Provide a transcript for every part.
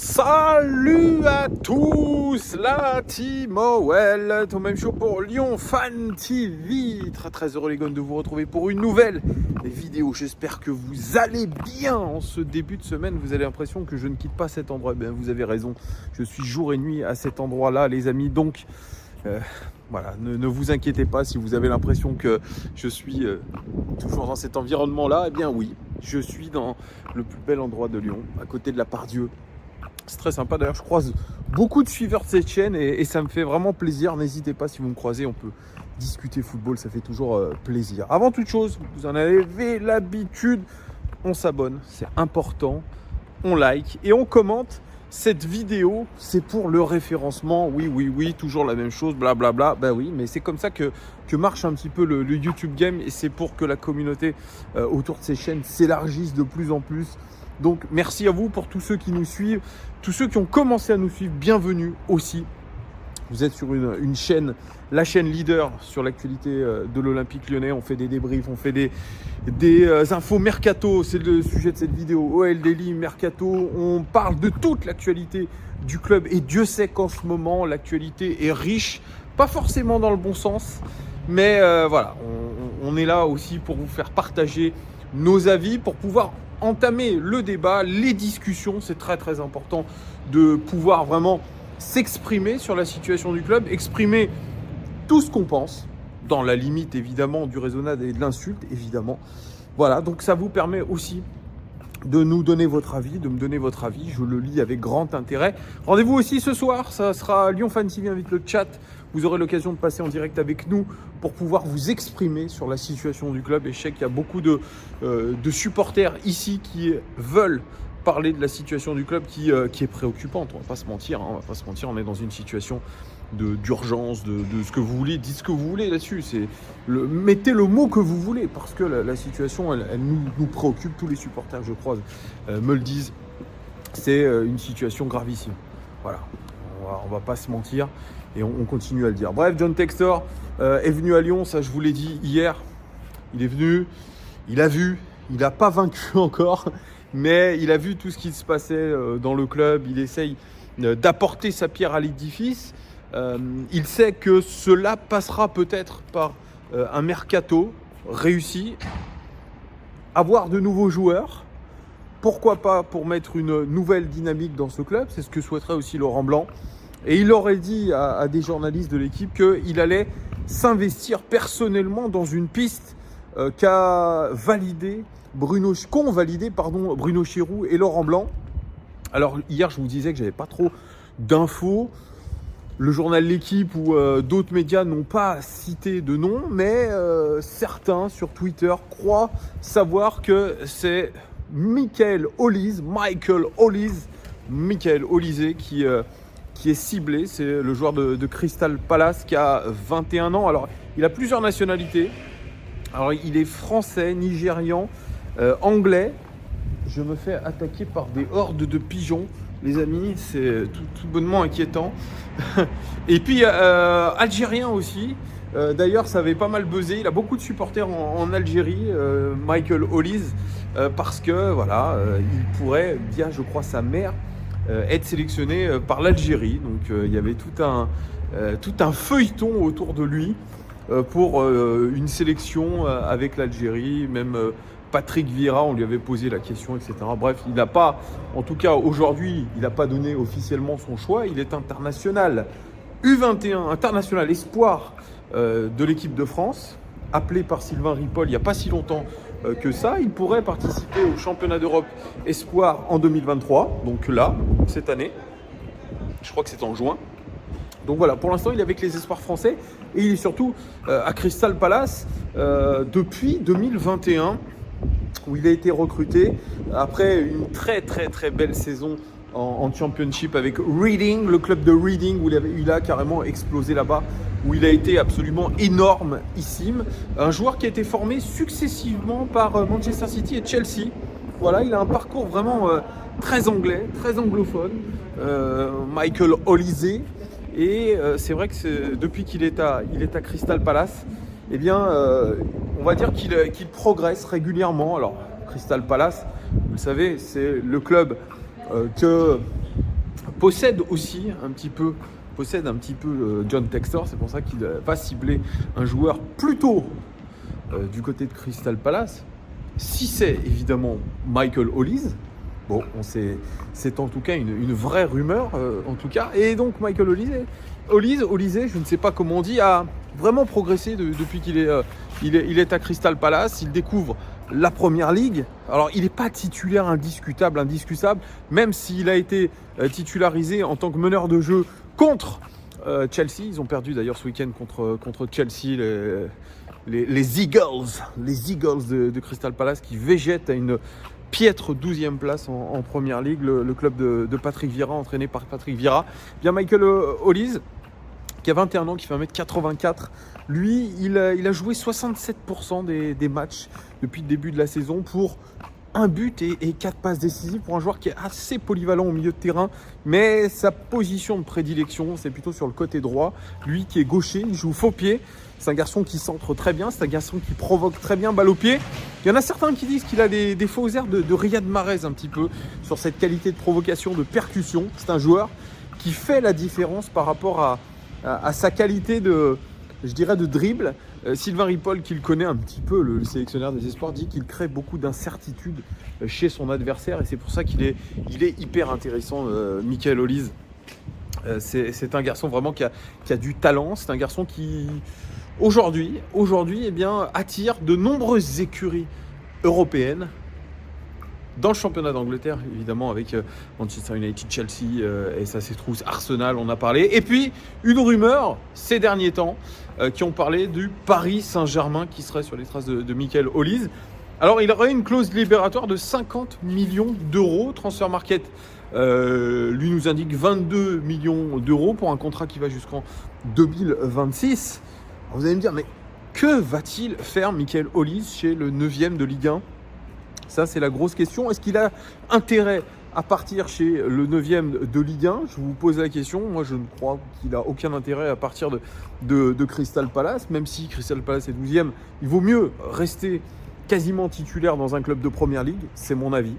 Salut à tous, la team OL, ton même show pour Lyon Fan TV. Très heureux les gars de vous retrouver pour une nouvelle vidéo. J'espère que vous allez bien en ce début de semaine. Vous avez l'impression que je ne quitte pas cet endroit. Eh bien, vous avez raison, je suis jour et nuit à cet endroit-là les amis. Donc voilà, ne vous inquiétez pas si vous avez l'impression que je suis toujours dans cet environnement-là. Eh bien oui, je suis dans le plus bel endroit de Lyon, à côté de la Part-Dieu. C'est très sympa, d'ailleurs je croise beaucoup de suiveurs de cette chaîne et ça me fait vraiment plaisir. N'hésitez pas, si vous me croisez, on peut discuter football, ça fait toujours plaisir. Avant toute chose, vous en avez l'habitude, on s'abonne, c'est important, on like et on commente. Cette vidéo, c'est pour le référencement, oui, toujours la même chose, blablabla, ben oui, mais c'est comme ça que marche un petit peu le YouTube game et c'est pour que la communauté autour de ces chaînes s'élargisse de plus en plus. Donc merci à vous pour tous ceux qui nous suivent, tous ceux qui ont commencé à nous suivre, bienvenue aussi. Vous êtes sur une chaîne, la chaîne leader sur l'actualité de l'Olympique Lyonnais. On fait des débriefs, on fait des infos mercato, c'est le sujet de cette vidéo. OL Daily, mercato, on parle de toute l'actualité du club et Dieu sait qu'en ce moment l'actualité est riche, pas forcément dans le bon sens, mais voilà, on est là aussi pour vous faire partager nos avis, pour pouvoir entamer le débat, les discussions. C'est très important de pouvoir vraiment s'exprimer sur la situation du club, exprimer tout ce qu'on pense, dans la limite évidemment du raisonnable et de l'insulte évidemment. Voilà, donc ça vous permet aussi de nous donner votre avis, de me donner votre avis. Je le lis avec grand intérêt. Rendez-vous aussi ce soir, ça sera Lyon Fan TV avec le chat. Vous aurez l'occasion de passer en direct avec nous pour pouvoir vous exprimer sur la situation du club. Et je sais qu'il y a beaucoup de supporters ici qui veulent parler de la situation du club qui est préoccupante. On va pas se mentir, on est dans une situation d'urgence, de ce que vous voulez, dites ce que vous voulez là-dessus. Mettez le mot que vous voulez parce que la situation, elle nous préoccupe. Tous les supporters, je crois, me le disent. C'est une situation gravissime. Voilà, on va pas se mentir et on continue à le dire. Bref, John Textor est venu à Lyon, ça je vous l'ai dit hier. Il est venu, il a vu, il n'a pas vaincu encore, mais il a vu tout ce qui se passait dans le club. Il essaye d'apporter sa pierre à l'édifice. Il sait que cela passera peut-être par un mercato réussi, avoir de nouveaux joueurs, pourquoi pas pour mettre une nouvelle dynamique dans ce club. C'est ce que souhaiterait aussi Laurent Blanc. Et il aurait dit à des journalistes de l'équipe qu'il allait s'investir personnellement dans une piste qu'ont validé Bruno Chiroux et Laurent Blanc. Alors hier, je vous disais que j'avais pas trop d'infos. Le journal L'Équipe ou d'autres médias n'ont pas cité de nom, mais certains sur Twitter croient savoir que c'est Michael Olise qui est ciblé. C'est le joueur de Crystal Palace qui a 21 ans. Alors, il a plusieurs nationalités. Alors, il est français, nigérian, anglais. Je me fais attaquer par des hordes de pigeons. Les amis, c'est tout bonnement inquiétant. Et puis, algérien aussi. D'ailleurs, ça avait pas mal buzzé. Il a beaucoup de supporters en Algérie, Michael Olise, parce que, voilà, il pourrait, via, je crois, sa mère, être sélectionné par l'Algérie. Donc, il y avait tout un feuilleton autour de lui pour une sélection avec l'Algérie, même... Patrick Vieira, on lui avait posé la question, etc. Bref, il n'a pas, en tout cas aujourd'hui, il n'a pas donné officiellement son choix. Il est international U21, international espoir de l'équipe de France, appelé par Sylvain Ripoll il n'y a pas si longtemps que ça. Il pourrait participer au championnat d'Europe espoir en 2023, donc là, cette année. Je crois que c'est en juin. Donc voilà, pour l'instant, il est avec les espoirs français et il est surtout à Crystal Palace depuis 2021. Où il a été recruté après une très belle saison en Championship avec Reading, le club de Reading, où il a carrément explosé là-bas, où il a été absolument énormissime. Un joueur qui a été formé successivement par Manchester City et Chelsea. Voilà, il a un parcours vraiment très anglais, très anglophone, Michael Olise. Et c'est vrai que depuis qu'il est à Crystal Palace, eh bien, on va dire qu'il progresse régulièrement. Alors, Crystal Palace, vous le savez, c'est le club que possède un petit peu John Textor. C'est pour ça qu'il va cibler un joueur plutôt du côté de Crystal Palace. Si c'est évidemment Michael Olise, bon, c'est en tout cas une vraie rumeur en tout cas. Et donc Michael Olise, je ne sais pas comment on dit, a vraiment progressé depuis qu'il est à Crystal Palace. Il découvre la Première Ligue. Alors il n'est pas titulaire indiscutable, même s'il a été titularisé en tant que meneur de jeu contre Chelsea. Ils ont perdu d'ailleurs ce week-end contre Chelsea, les Eagles de Crystal Palace qui végètent à une piètre 12e place en Première Ligue, le club de Patrick Vieira, entraîné par Patrick Vieira. Bien Michael Olise, qui a 21 ans, qui fait 1m84, lui, il a joué 67% des matchs depuis le début de la saison pour un but et 4 passes décisives pour un joueur qui est assez polyvalent au milieu de terrain, mais sa position de prédilection, c'est plutôt sur le côté droit. Lui qui est gaucher, il joue faux pied. C'est un garçon qui centre très bien, c'est un garçon qui provoque très bien balle au pied. Il y en a certains qui disent qu'il a des faux airs de Riyad Mahrez un petit peu sur cette qualité de provocation, de percussion. C'est un joueur qui fait la différence par rapport à sa qualité de dribble. Sylvain Ripoll, qui le connaît un petit peu, le sélectionneur des espoirs, dit qu'il crée beaucoup d'incertitudes chez son adversaire et c'est pour ça qu'il est hyper intéressant, Michael Olise. C'est un garçon vraiment qui a du talent. C'est un garçon qui, aujourd'hui eh bien, attire de nombreuses écuries européennes dans le championnat d'Angleterre, évidemment, avec Manchester United, Chelsea, et ça c'est trousse, Arsenal, on a parlé. Et puis, une rumeur, ces derniers temps, qui ont parlé du Paris Saint-Germain qui serait sur les traces de Michael Olise. Alors, il aurait une clause libératoire de 50 millions d'euros. Transfer Market lui nous indique 22 millions d'euros pour un contrat qui va jusqu'en 2026. Alors, vous allez me dire, mais que va-t-il faire Michael Olise chez le 9e de Ligue 1 ? Ça, c'est la grosse question. Est-ce qu'il a intérêt à partir chez le 9e de Ligue 1 ? Je vous pose la question. Moi, je ne crois qu'il n'a aucun intérêt à partir de Crystal Palace. Même si Crystal Palace est 12e, il vaut mieux rester quasiment titulaire dans un club de Première Ligue. C'est mon avis.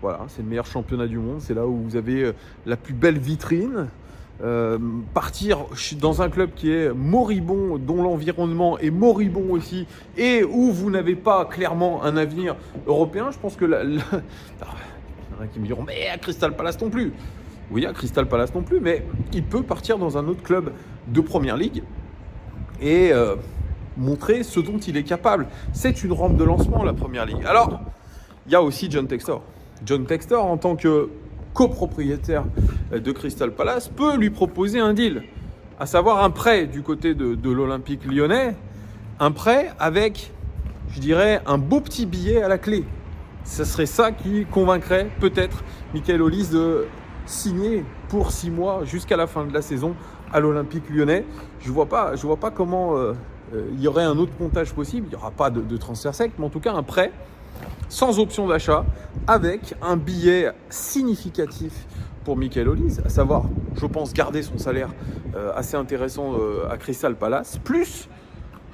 Voilà, c'est le meilleur championnat du monde. C'est là où vous avez la plus belle vitrine. Partir dans un club qui est moribond, dont l'environnement est moribond aussi, et où vous n'avez pas clairement un avenir européen, je pense que il y en a qui me diront, mais à Crystal Palace non plus. Oui, à Crystal Palace non plus, mais il peut partir dans un autre club de Première Ligue et montrer ce dont il est capable. C'est une rampe de lancement, la Première Ligue. Alors, il y a aussi John Textor. John Textor, en tant que copropriétaire de Crystal Palace, peut lui proposer un deal, à savoir un prêt du côté de l'Olympique lyonnais, un prêt avec, je dirais, un beau petit billet à la clé. Ce serait ça qui convaincrait peut-être Michael Olise de signer pour 6 mois jusqu'à la fin de la saison à l'Olympique lyonnais. Je vois pas comment il y aurait un autre montage possible. Il n'y aura pas de transfert sec, mais en tout cas un prêt sans option d'achat, avec un billet significatif pour Michael Olise, à savoir, je pense, garder son salaire assez intéressant à Crystal Palace, plus,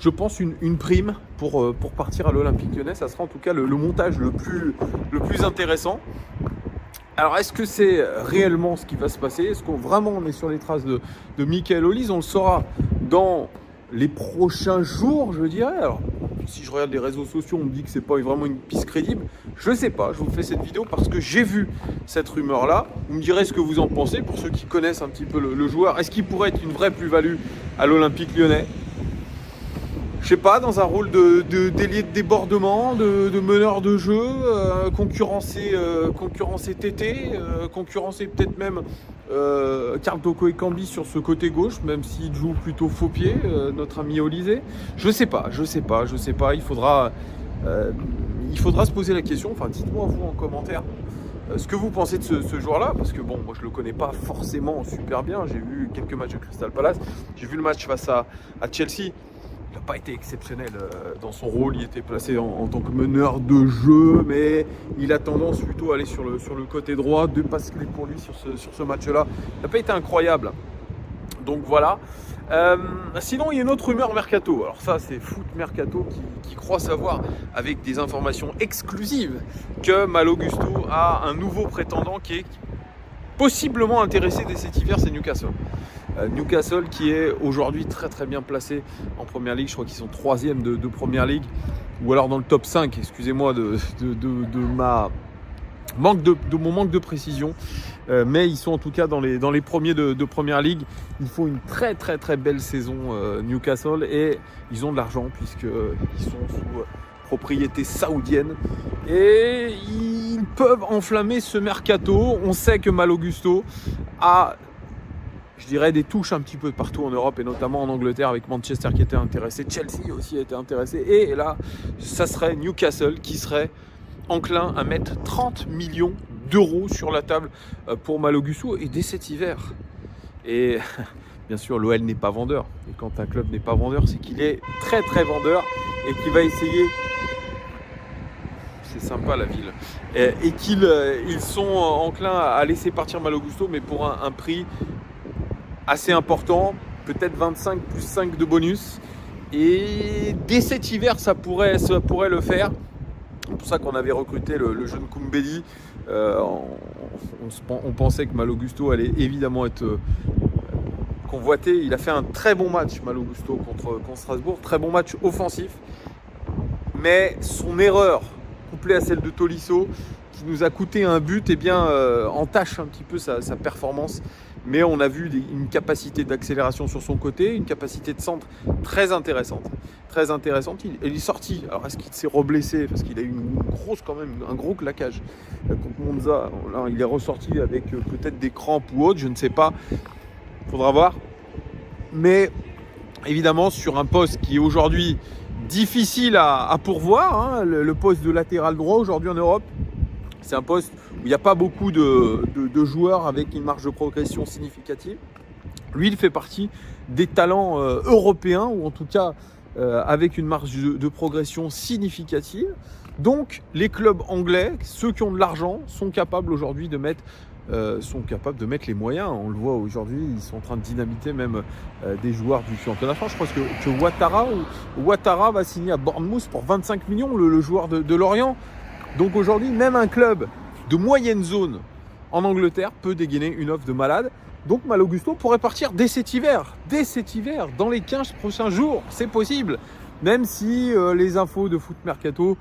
je pense, une prime pour partir à l'Olympique lyonnais. Ça sera en tout cas le montage le plus intéressant. Alors, est-ce que c'est réellement ce qui va se passer ? Est-ce qu'on vraiment on est sur les traces de Michael Olise ? On le saura dans les prochains jours, je dirais. Alors, si je regarde les réseaux sociaux, on me dit que c'est pas vraiment une piste crédible. Je ne sais pas, je vous fais cette vidéo parce que j'ai vu cette rumeur-là. Vous me direz ce que vous en pensez pour ceux qui connaissent un petit peu le joueur. Est-ce qu'il pourrait être une vraie plus-value à l'Olympique lyonnais ? Je sais pas, dans un rôle d'ailier de débordement, de meneur de jeu, concurrencer Tété, concurrencer peut-être même Carl Toko Ekambi sur ce côté gauche, même s'il joue plutôt faux pied, notre ami Olise. Je sais pas. Il faudra se poser la question. Enfin, dites-moi vous en commentaire ce que vous pensez de ce joueur-là, parce que bon, moi je le connais pas forcément super bien. J'ai vu quelques matchs de Crystal Palace, j'ai vu le match face à Chelsea. Il n'a pas été exceptionnel dans son rôle, il était placé en tant que meneur de jeu, mais il a tendance plutôt à aller sur le côté droit, 2 passes clés pour lui sur ce match-là. Il n'a pas été incroyable. Donc voilà. Sinon, il y a une autre rumeur mercato. Alors ça, c'est Foot Mercato qui croit savoir, avec des informations exclusives, que Malo Gusto a un nouveau prétendant qui est possiblement intéressé dès cet hiver, c'est Newcastle. Newcastle qui est aujourd'hui très très bien placé en Première Ligue. Je crois qu'ils sont 3e de Première Ligue, ou alors dans le top 5, excusez-moi de mon manque de précision, mais ils sont en tout cas dans les premiers de Première Ligue. Ils font une très très très belle saison Newcastle, et ils ont de l'argent puisqu'ils sont sous propriété saoudienne, et ils peuvent enflammer ce mercato. On sait que Malo Gusto a, je dirais, des touches un petit peu partout en Europe, et notamment en Angleterre avec Manchester qui était intéressé, Chelsea aussi était intéressé, et là ça serait Newcastle qui serait enclin à mettre 30 millions d'euros sur la table pour Malo Gusto, et dès cet hiver. Et bien sûr, l'OL n'est pas vendeur, et quand un club n'est pas vendeur, c'est qu'il est très très vendeur et qu'il va essayer. C'est sympa la ville, et qu'ils sont enclins à laisser partir Malo Gusto, mais pour un prix assez important, peut-être 25 plus 5 de bonus, et dès cet hiver ça pourrait le faire. C'est pour ça qu'on avait recruté le jeune Koumbedi. On pensait que Malo Gusto allait évidemment être convoité. Il a fait un très bon match, Malo Gusto, contre Strasbourg, très bon match offensif, mais son erreur couplée à celle de Tolisso, qui nous a coûté un but, eh bien, entache un petit peu sa performance. Mais on a vu une capacité d'accélération sur son côté, une capacité de centre très intéressante. Très intéressante. Il est sorti. Alors, est-ce qu'il s'est reblessé? Parce qu'il a eu un gros claquage contre Monza. Là, il est ressorti avec peut-être des crampes ou autre, je ne sais pas. Il faudra voir. Mais évidemment, sur un poste qui est aujourd'hui difficile à pourvoir, hein, le poste de latéral droit aujourd'hui en Europe, c'est un poste où il n'y a pas beaucoup de joueurs avec une marge de progression significative. Lui, il fait partie des talents européens, ou en tout cas avec une marge de progression significative. Donc, les clubs anglais, ceux qui ont de l'argent, sont capables aujourd'hui de mettre les moyens. On le voit aujourd'hui, ils sont en train de dynamiter même des joueurs du championnat France. Je pense que Ouattara va signer à Bournemouth pour 25 millions, le joueur de Lorient. Donc aujourd'hui, même un club de moyenne zone en Angleterre peut dégainer une offre de malade. Donc Malo Gusto pourrait partir dès cet hiver, dans les 15 prochains jours, c'est possible. Même si les infos de Foot Mercato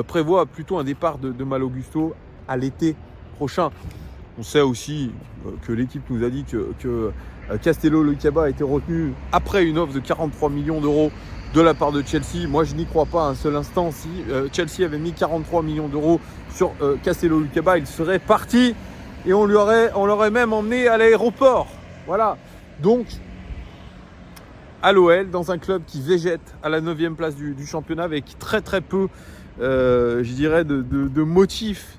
prévoient plutôt un départ de Malo Gusto à l'été prochain. On sait aussi que l'équipe nous a dit que Castello Lucaba a été retenu après une offre de 43 millions d'euros de la part de Chelsea. Moi, je n'y crois pas un seul instant. Si Chelsea avait mis 43 millions d'euros sur Castello Lucaba, il serait parti, et on l'aurait même emmené à l'aéroport. Voilà. Donc, à l'OL, dans un club qui végète à la 9e place du championnat, avec très très peu, je dirais, de motifs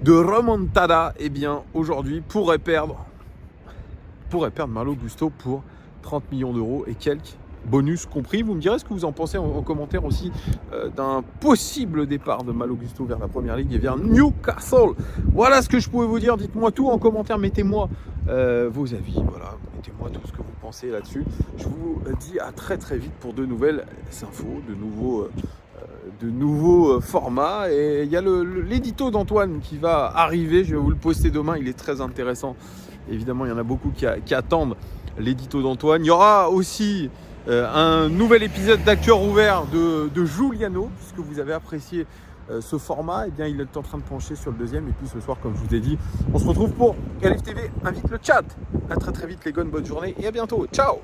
de remontada, eh bien, aujourd'hui, pourrait perdre Malo Gusto pour 30 millions d'euros et quelques, bonus compris. Vous me direz ce que vous en pensez en commentaire aussi d'un possible départ de Malo Gusto vers la Première Ligue et vers Newcastle. Voilà ce que je pouvais vous dire. Dites-moi tout en commentaire, mettez-moi vos avis, voilà, mettez-moi tout ce que vous pensez là-dessus. Je vous dis à très très vite pour de nouvelles infos, de nouveaux formats. Et il y a l'édito d'Antoine qui va arriver, je vais vous le poster demain, il est très intéressant. Évidemment, il y en a beaucoup qui attendent l'édito d'Antoine. Il y aura aussi un nouvel épisode d'Acteur ouvert de Giuliano, puisque vous avez apprécié ce format. Et bien, il est en train de pencher sur le deuxième. Et puis ce soir, comme je vous ai dit, on se retrouve pour LFTV Invite le chat. À très très vite les gars, bonne journée et à bientôt. Ciao.